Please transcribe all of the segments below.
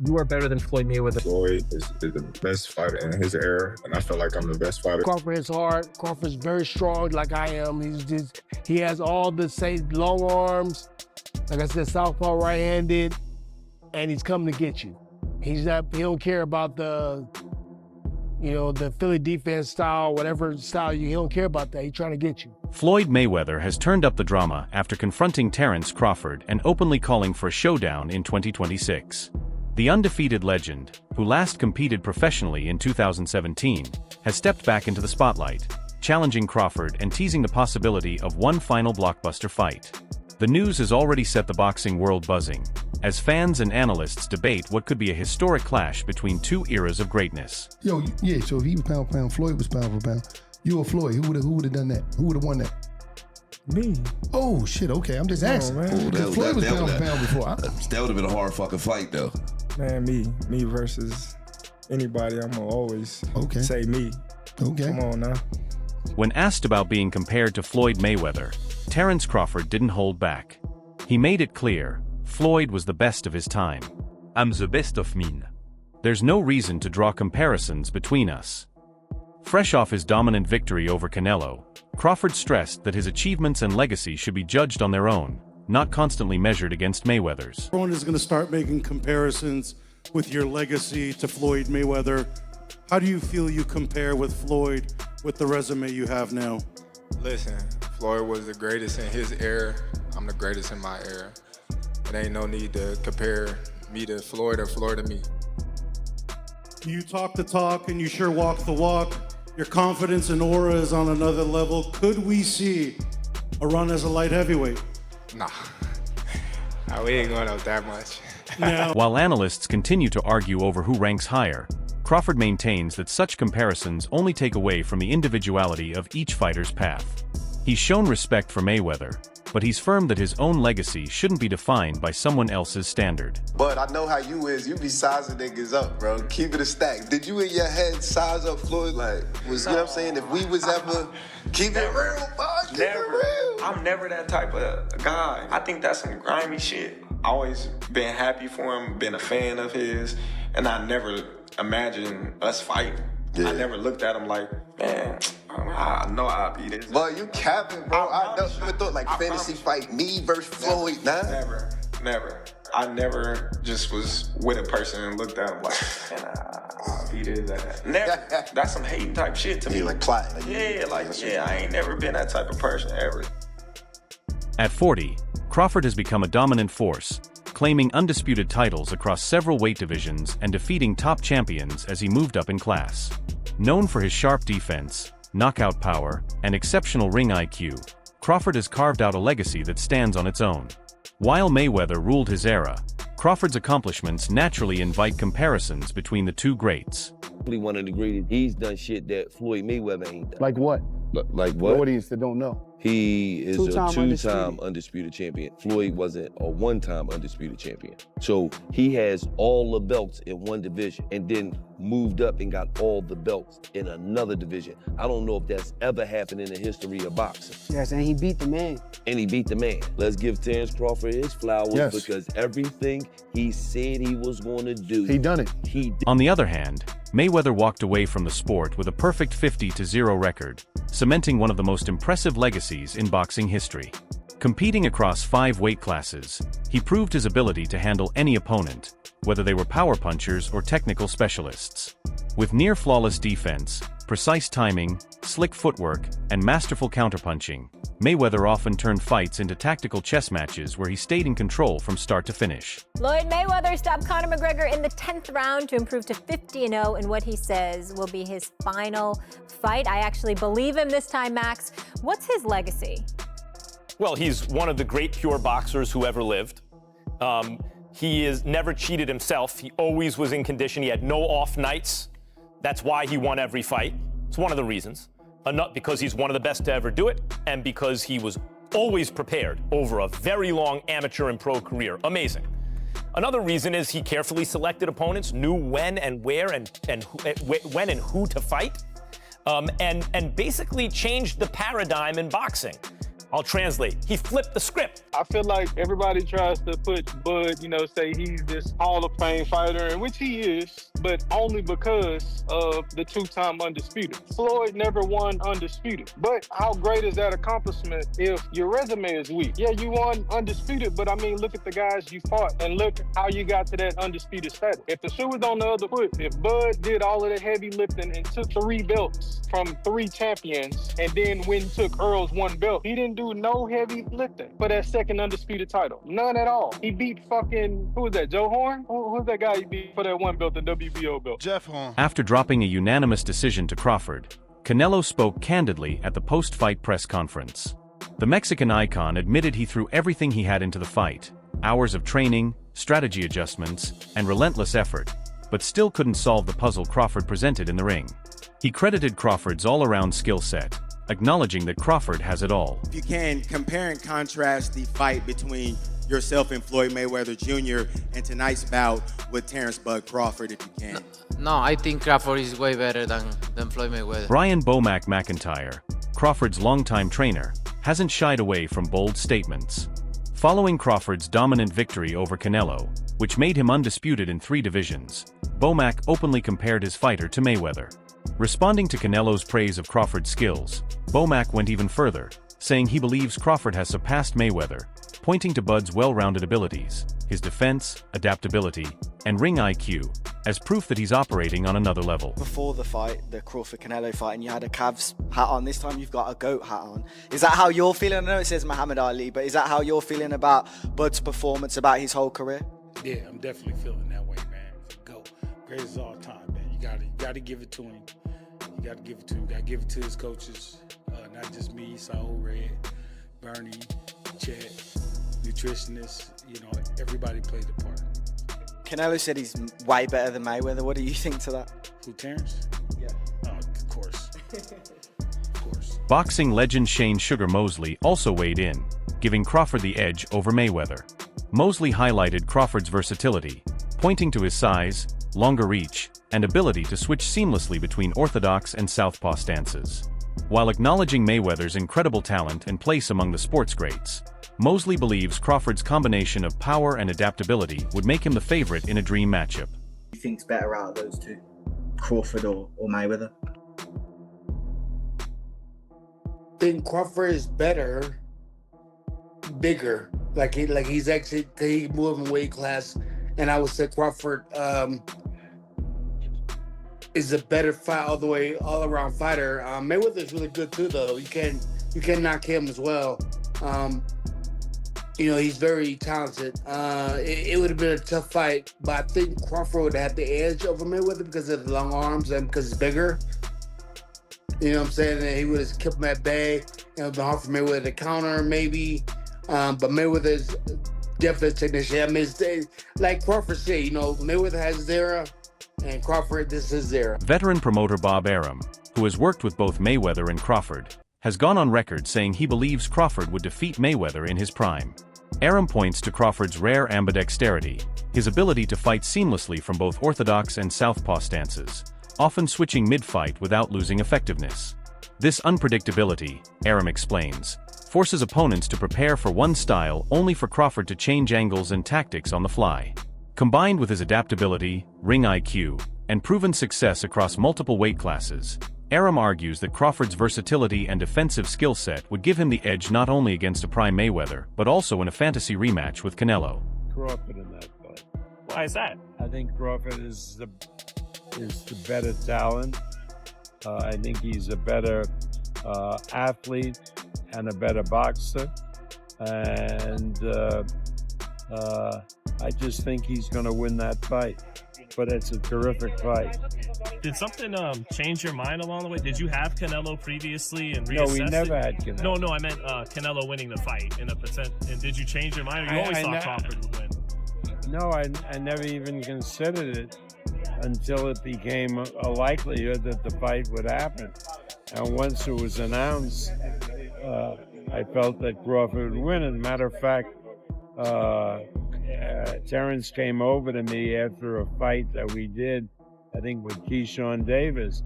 You are better than Floyd Mayweather. Floyd is the best fighter in his era, and I feel like I'm the best fighter. Crawford is hard. Crawford's very strong like I am. He has all the same long arms. Like I said, southpaw right-handed, and he's coming to get you. He don't care about the Philly defense style, whatever style he don't care about that. He's trying to get you. Floyd Mayweather has turned up the drama after confronting Terence Crawford and openly calling for a showdown in 2026. The undefeated legend, who last competed professionally in 2017, has stepped back into the spotlight, challenging Crawford and teasing the possibility of one final blockbuster fight. The news has already set the boxing world buzzing, as fans and analysts debate what could be a historic clash between two eras of greatness. So if he was pound for pound, Floyd was pound for pound. You or Floyd, who would have done that? Who would have won that? Me. Oh, shit, okay, I'm just asking. Floyd was pound for pound before. That would have been a hard fucking fight, though. Man, me versus anybody, I'm gonna always say me. Okay. Come on now. When asked about being compared to Floyd Mayweather, Terence Crawford didn't hold back. He made it clear, Floyd was the best of his time. I'm the best of mine. There's no reason to draw comparisons between us. Fresh off his dominant victory over Canelo, Crawford stressed that his achievements and legacy should be judged on their own, not constantly measured against Mayweather's. Everyone is going to start making comparisons with your legacy to Floyd Mayweather. How do you feel you compare with Floyd with the resume you have now? Listen, Floyd was the greatest in his era. I'm the greatest in my era. It ain't no need to compare me to Floyd or Floyd to me. You talk the talk and you sure walk the walk. Your confidence and aura is on another level. Could we see a run as a light heavyweight? Nah, we ain't going up that much. Now, While analysts continue to argue over who ranks higher, Crawford maintains that such comparisons only take away from the individuality of each fighter's path. He's shown respect for Mayweather, but he's firm that his own legacy shouldn't be defined by someone else's standard. But I know how you is. You be sizing niggas up, bro. Keep it a stack. Did you in your head size up Floyd? Like, you know what I'm saying? If we was ever, keep it real, boss. Keep it real. I'm never that type of guy. I think that's some grimy shit. Always been happy for him, been a fan of his, and I never imagined us fighting. Yeah. I never looked at him like, man, I know I'll be this. But you capping, bro. I never thought like fantasy fight me versus Floyd. Nah. Never. I never just was with a person and looked at him like, man, I'll be this. Never. That's some hating type shit to me. Like plotting. I ain't never been that type of person ever. At 40, Crawford has become a dominant force, claiming undisputed titles across several weight divisions and defeating top champions as he moved up in class. Known for his sharp defense, knockout power, and exceptional ring IQ, Crawford has carved out a legacy that stands on its own. While Mayweather ruled his era, Crawford's accomplishments naturally invite comparisons between the two greats. One of the greatest. He's done shit that Floyd Mayweather ain't done. Like what? Like The what? audience that don't know. He is Two-time a two-time undisputed champion. Floyd wasn't a one-time undisputed champion. So he has all the belts in one division and then moved up and got all the belts in another division. I don't know if that's ever happened in the history of boxing. Yes, and he beat the man. Let's give Terence Crawford his flowers Yes. because everything he said he was going to do, He done it. he did. On the other hand, Mayweather walked away from the sport with a perfect 50-0 record, cementing one of the most impressive legacies in boxing history. Competing across 5 weight classes, he proved his ability to handle any opponent, whether they were power punchers or technical specialists. With near-flawless defense, precise timing, slick footwork, and masterful counterpunching, Mayweather often turned fights into tactical chess matches where he stayed in control from start to finish. Floyd Mayweather stopped Conor McGregor in the 10th round to improve to 50-0 in what he says will be his final fight. I actually believe him this time, Max. What's his legacy? Well, he's one of the great pure boxers who ever lived. He is never cheated himself. He always was in condition. He had no off nights. That's why he won every fight. It's one of the reasons. Not because he's one of the best to ever do it, and because he was always prepared over a very long amateur and pro career. Amazing. Another reason is he carefully selected opponents, knew when and where and when and who to fight, and basically changed the paradigm in boxing. I'll translate. He flipped the script. I feel like everybody tries to put Bud, say he's this Hall of Fame fighter, and which he is, but only because of the two-time undisputed. Floyd never won undisputed. But how great is that accomplishment if your resume is weak? Yeah, you won undisputed, but I mean, look at the guys you fought and look how you got to that undisputed status. If the shoe was on the other foot, if Bud did all of the heavy lifting and took 3 belts from 3 champions and then went and took Earl's 1 belt, he didn't do no heavy lifting for that second undisputed title. None at all. He beat who was that, Joe Horn? Who's that guy he beat for that 1 belt, the WBO belt? Jeff Horn. After dropping a unanimous decision to Crawford, Canelo spoke candidly at the post-fight press conference. The Mexican icon admitted he threw everything he had into the fight, hours of training, strategy adjustments, and relentless effort, but still couldn't solve the puzzle Crawford presented in the ring. He credited Crawford's all-around skill set, acknowledging that Crawford has it all. If you can, compare and contrast the fight between yourself and Floyd Mayweather Jr. and tonight's bout with Terence "Bud" Crawford, if you can. No, I think Crawford is way better than Floyd Mayweather. Brian "Bomac" McIntyre, Crawford's longtime trainer, hasn't shied away from bold statements. Following Crawford's dominant victory over Canelo, which made him undisputed in 3 divisions, Bomac openly compared his fighter to Mayweather. Responding to Canelo's praise of Crawford's skills, Bomac went even further, saying he believes Crawford has surpassed Mayweather, pointing to Bud's well-rounded abilities, his defense, adaptability, and ring IQ, as proof that he's operating on another level. Before the fight, the Crawford-Canelo fight, and you had a Cavs hat on. This time you've got a GOAT hat on. Is that how you're feeling? I know it says Muhammad Ali, but is that how you're feeling about Bud's performance, about his whole career? Yeah, I'm definitely feeling that way, man. GOAT. Greatest of all time, man. You gotta give it to him. You gotta give it to him. You gotta give it to his coaches. Not just me, Saul, Red, Bernie, Chet, nutritionists. Everybody played the part. Canelo said he's way better than Mayweather. What do you think to that? Who, Terence? Yeah. Oh, of course. Of course. Boxing legend Shane "Sugar" Mosley also weighed in, giving Crawford the edge over Mayweather. Mosley highlighted Crawford's versatility, pointing to his size, longer reach, and ability to switch seamlessly between orthodox and southpaw stances. While acknowledging Mayweather's incredible talent and place among the sports greats, Mosley believes Crawford's combination of power and adaptability would make him the favorite in a dream matchup. Who do you think's better out of those two, Crawford or Mayweather? I think Crawford is better, bigger. He's actually he moving weight class, and I would say Crawford is a better fight all around fighter. Mayweather is really good too, though. You can knock him as well. He's very talented. It would have been a tough fight, but I think Crawford would have the edge over Mayweather because of the long arms and because he's bigger. You know what I'm saying? And he would have kept him at bay. It would have been hard for Mayweather to counter, maybe. But Mayweather's definitely a technician. I mean, like Crawford said, Mayweather has his era, and Crawford, this is his era. Veteran promoter Bob Arum, who has worked with both Mayweather and Crawford, has gone on record saying he believes Crawford would defeat Mayweather in his prime. Arum points to Crawford's rare ambidexterity, his ability to fight seamlessly from both orthodox and southpaw stances, often switching mid-fight without losing effectiveness. This unpredictability, Arum explains, forces opponents to prepare for one style only for Crawford to change angles and tactics on the fly. Combined with his adaptability, ring IQ, and proven success across multiple weight classes, Arum argues that Crawford's versatility and defensive skill set would give him the edge not only against a prime Mayweather, but also in a fantasy rematch with Canelo. Crawford in that fight. Why is that? I think Crawford is the better talent. I think he's a better athlete and a better boxer. And I just think he's going to win that fight. But it's a terrific fight. Did something change your mind along the way? Did you have Canelo previously and reassess No, we never had Canelo. No, I meant Canelo winning the fight in a percent. And did you change your mind? Or you always thought Crawford would win? No, I never even considered it until it became a likelihood that the fight would happen. And once it was announced, I felt that Crawford would win. As a matter of fact, Terence came over to me after a fight that we did, I think with Keyshawn Davis,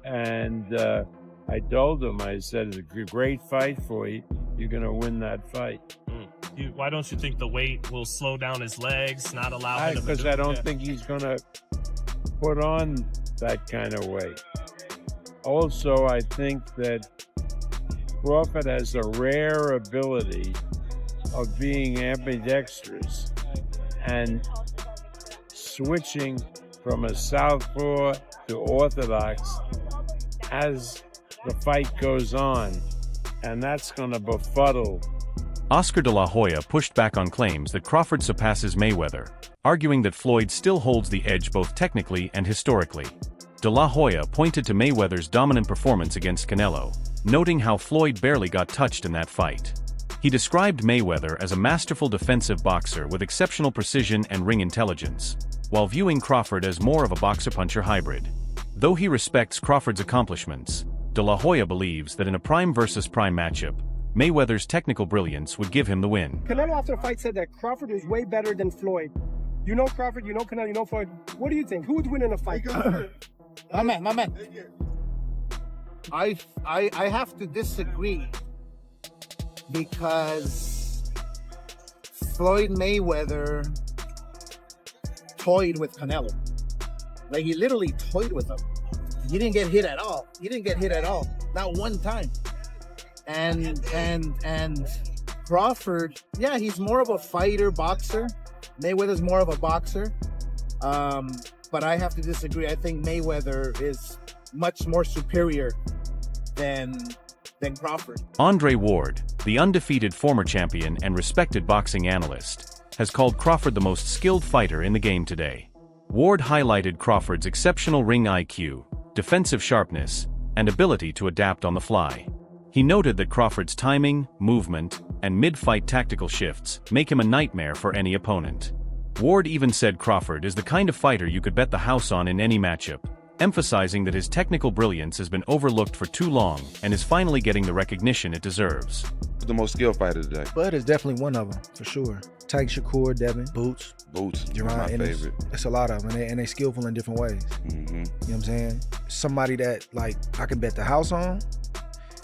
and I told him, I said, it's a great fight for you. You're going to win that fight. Why don't you think the weight will slow down his legs, not allow him to... Because I don't think he's going to put on that kind of weight. Also, I think that Crawford has a rare ability of being ambidextrous and switching from a southpaw to orthodox as the fight goes on, and that's going to befuddle. Oscar de la Hoya pushed back on claims that Crawford surpasses Mayweather, arguing that Floyd still holds the edge both technically and historically. De la Hoya pointed to Mayweather's dominant performance against Canelo, noting how Floyd barely got touched in that fight. He described Mayweather as a masterful defensive boxer with exceptional precision and ring intelligence, while viewing Crawford as more of a boxer-puncher hybrid. Though he respects Crawford's accomplishments, de la Hoya believes that in a prime versus prime matchup, Mayweather's technical brilliance would give him the win. Canelo after the fight said that Crawford is way better than Floyd. You know Crawford, you know Canelo, you know Floyd. What do you think? Who would win in a fight? My man. I have to disagree because Floyd Mayweather toyed with Canelo. Like, he literally toyed with him. He didn't get hit at all. Not one time. And Crawford, yeah, he's more of a fighter, boxer. Mayweather's more of a boxer. But I have to disagree. I think Mayweather is much more superior than Crawford. Andre Ward, the undefeated former champion and respected boxing analyst, has called Crawford the most skilled fighter in the game today. Ward highlighted Crawford's exceptional ring IQ, defensive sharpness, and ability to adapt on the fly. He noted that Crawford's timing, movement, and mid-fight tactical shifts make him a nightmare for any opponent. Ward even said Crawford is the kind of fighter you could bet the house on in any matchup, emphasizing that his technical brilliance has been overlooked for too long and is finally getting the recognition it deserves. The most skilled fighter today. Bud is definitely one of them, for sure. Tyke Shakur, Devin, Boots, Jerron, my favorite. It's a lot of them, and they skillful in different ways. Mm-hmm. You know what I'm saying? Somebody that, like, I can bet the house on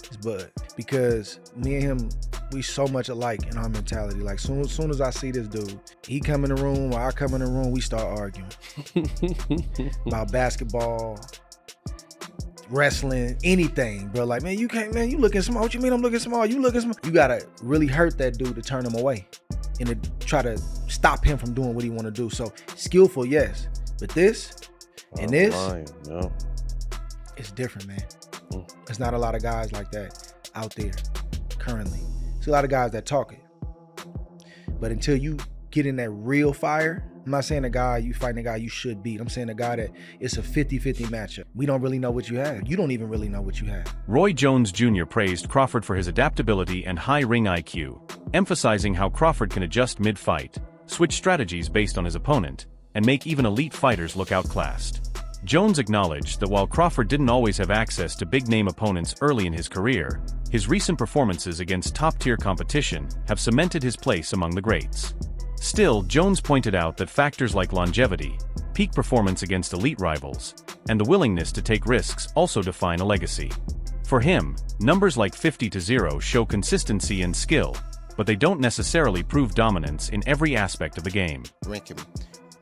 is Bud. Because me and him, we so much alike in our mentality. Like, soon as I see this dude, he come in the room or I come in the room, we start arguing. About basketball, wrestling, anything, bro. Like, man, you can't, man, you looking small. What you mean I'm looking small? You looking small. You gotta really hurt that dude to turn him away and to try to stop him from doing what he want to do. So, skillful, yes. But this and this, it's different, man. There's not a lot of guys like that out there currently. There's a lot of guys that talk it. But until you get in that real fire, I'm not saying you fighting a guy you should beat. I'm saying a guy that it's a 50-50 matchup. We don't really know what you have. You don't even really know what you have. Roy Jones Jr. praised Crawford for his adaptability and high ring IQ, emphasizing how Crawford can adjust mid-fight, switch strategies based on his opponent, and make even elite fighters look outclassed. Jones acknowledged that while Crawford didn't always have access to big-name opponents early in his career, his recent performances against top-tier competition have cemented his place among the greats. Still, Jones pointed out that factors like longevity, peak performance against elite rivals, and the willingness to take risks also define a legacy. For him, numbers like 50-0 show consistency and skill, but they don't necessarily prove dominance in every aspect of the game. Rank him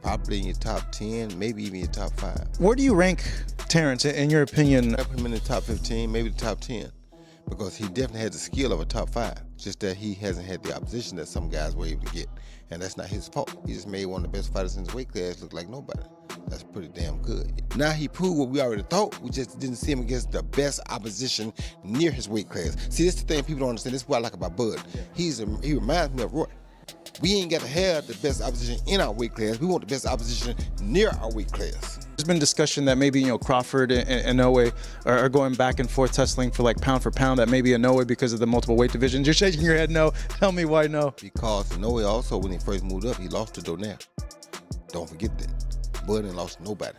probably in your top 10, maybe even your top 5. Where do you rank Terence, in your opinion? I put him in the top 15, maybe the top 10, because he definitely has the skill of a top 5, just that he hasn't had the opposition that some guys were able to get, and that's not his fault. He just made one of the best fighters in his weight class look like nobody. That's pretty damn good. Now he proved what we already thought, we just didn't see him against the best opposition near his weight class. See, this is the thing people don't understand. This is what I like about Bud. He reminds me of Roy. We ain't got to have the best opposition in our weight class. We want the best opposition near our weight class. There's been discussion that maybe, Crawford and Inoue are going back and forth tussling for pound for pound, that maybe Inoue because of the multiple weight divisions. You're shaking your head no. Tell me why no. Because Inoue also, when he first moved up, he lost to Donaire. Don't forget that. Bud ain't lost nobody.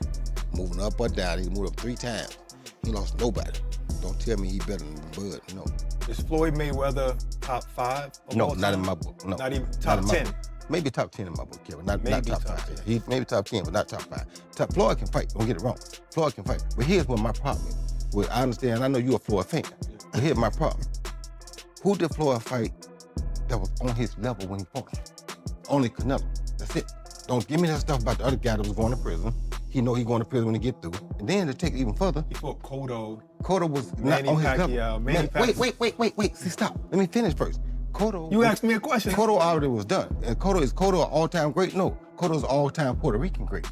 Moving up or down, he moved up 3 times. He lost nobody. Don't tell me he better than Bud, no. Is Floyd Mayweather top 5? No, not in my book. No. Not even top 10? Maybe top 10 in my book, Kevin. Not top 5. 10. Maybe top 10, but not top 5. Floyd can fight, don't get it wrong. Floyd can fight. But here's what my problem is. Well, I understand. I know you're a Floyd fan. But here's my problem. Who did Floyd fight that was on his level when he fought him? Only Canelo. That's it. Don't give me that stuff about the other guy that was going to prison. He know he going to prison when he get through. And then to take it even further. He fought Cotto. Cotto was not on his level. Wait. See, stop. Let me finish first. Cotto. You asked me a question. Cotto already was done. And Cotto an all-time great? No. Cotto's an all-time Puerto Rican great.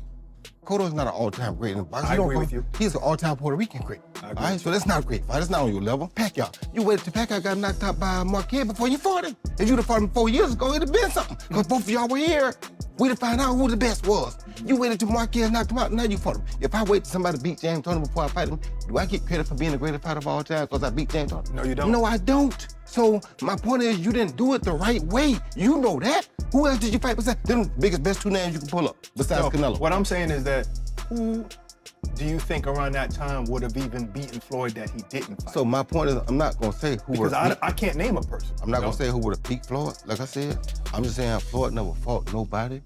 Cotto's not an all-time great in boxing. I agree with you. He's an all-time Puerto Rican great. I All right, agree. so that's not a great fight. That's not on your level. Pacquiao. You waited till Pacquiao got knocked out by Marquez before you fought him. If you'd have fought him 4 years ago, it'd have been something. Because both of y'all were here. We'd have found out who the best was. You waited till Marquez knocked him out, now you fought him. If I wait till somebody to beat James Toney before I fight him, do I get credit for being the greatest fighter of all time because I beat James Toney? No, you don't. No, I don't. So my point is you didn't do it the right way. You know that. Who else did you fight besides them best 2 names you can pull up besides Canelo? What I'm saying is that who do you think around that time would have even beaten Floyd that he didn't fight? So my point is, I'm not gonna say who because I can't name a person. I'm not gonna say who would have beat Floyd. Like I said, I'm just saying Floyd never fought nobody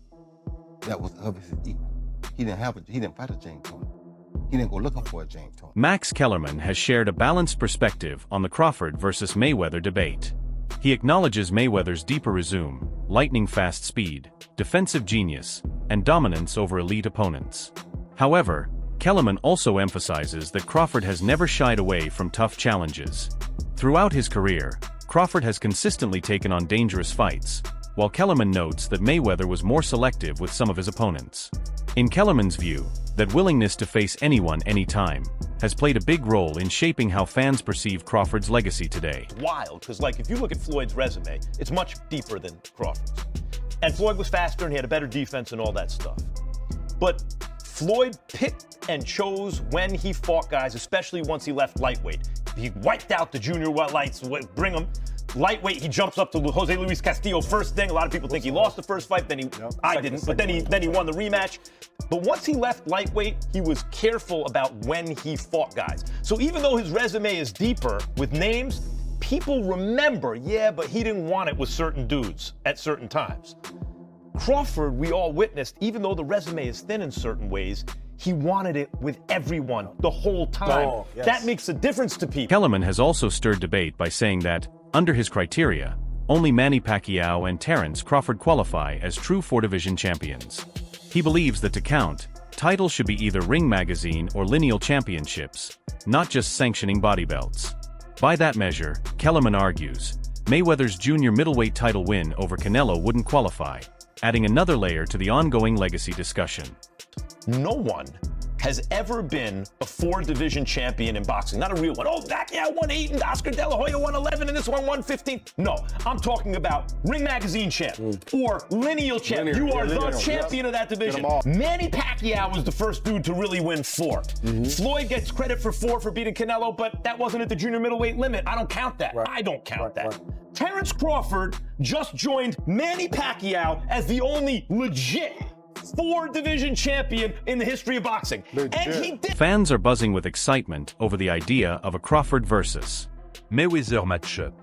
that was of his equal. He didn't fight a James Toney. He didn't go looking for a James Toney. Max Kellerman has shared a balanced perspective on the Crawford versus Mayweather debate. He acknowledges Mayweather's deeper resume, lightning-fast speed, defensive genius, and dominance over elite opponents. However, Kellerman also emphasizes that Crawford has never shied away from tough challenges. Throughout his career, Crawford has consistently taken on dangerous fights, while Kellerman notes that Mayweather was more selective with some of his opponents. In Kellerman's view, that willingness to face anyone anytime has played a big role in shaping how fans perceive Crawford's legacy today. Wild, because if you look at Floyd's resume, it's much deeper than Crawford's. And Floyd was faster and he had a better defense and all that stuff. But Floyd picked and chose when he fought guys, especially once he left lightweight. He wiped out the junior lights, bring him. Lightweight, he jumps up to Jose Luis Castillo first thing. A lot of people think he lost the first fight, I didn't, but then he won the rematch. But once he left lightweight, he was careful about when he fought guys. So even though his resume is deeper with names, people remember, but he didn't want it with certain dudes at certain times. Crawford, we all witnessed, even though the resume is thin in certain ways, he wanted it with everyone the whole time. Oh, yes. That makes a difference to people. Kellerman has also stirred debate by saying that, under his criteria, only Manny Pacquiao and Terence Crawford qualify as true 4-division champions. He believes that to count, titles should be either Ring Magazine or lineal championships, not just sanctioning body belts. By that measure, Kellerman argues, Mayweather's junior middleweight title win over Canelo wouldn't qualify, adding another layer to the ongoing legacy discussion. No one has ever been a 4-division champion in boxing. Not a real one. Oh, Pacquiao won 8 and Oscar De La Hoya won 11 and this one won 15. No, I'm talking about Ring Magazine champ or lineal champ. You are the champion of that division. Manny Pacquiao was the first dude to really win 4. Floyd gets credit for 4 for beating Canelo, but that wasn't at the junior middleweight limit. I don't count that. I don't count that. Terence Crawford just joined Manny Pacquiao as the only legit 4-division champion in the history of boxing. And he did. Fans are buzzing with excitement over the idea of a Crawford versus Mayweather matchup.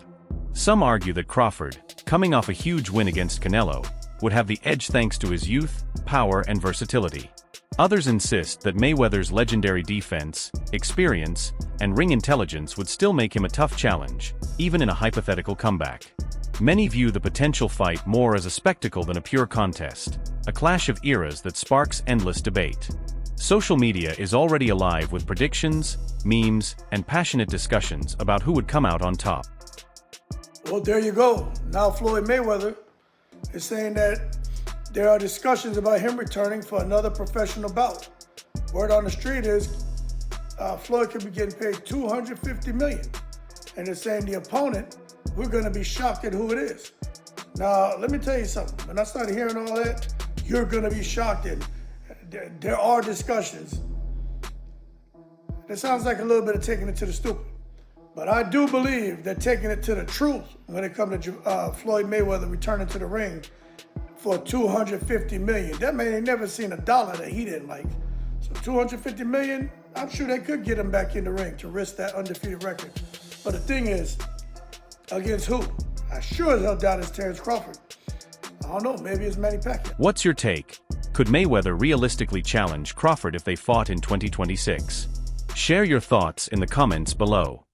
Some argue that Crawford, coming off a huge win against Canelo, would have the edge thanks to his youth, power, and versatility. Others insist that Mayweather's legendary defense, experience, and ring intelligence would still make him a tough challenge, even in a hypothetical comeback. Many view the potential fight more as a spectacle than a pure contest, a clash of eras that sparks endless debate. Social media is already alive with predictions, memes, and passionate discussions about who would come out on top. Well, there you go. Now Floyd Mayweather is saying that there are discussions about him returning for another professional bout. Word on the street is Floyd could be getting paid $250 million. And they're saying the opponent, we're going to be shocked at who it is. Now, let me tell you something. When I started hearing all that, you're going to be shocked. And there are discussions. It sounds like a little bit of taking it to the stupid. But I do believe that taking it to the truth when it comes to Floyd Mayweather returning to the ring for $250 million. That man ain't never seen a dollar that he didn't like. So $250 million, I'm sure they could get him back in the ring to risk that undefeated record. But the thing is, against who? I sure as hell doubt it's Terence Crawford. I don't know, maybe it's Manny Pacquiao. What's your take? Could Mayweather realistically challenge Crawford if they fought in 2026? Share your thoughts in the comments below.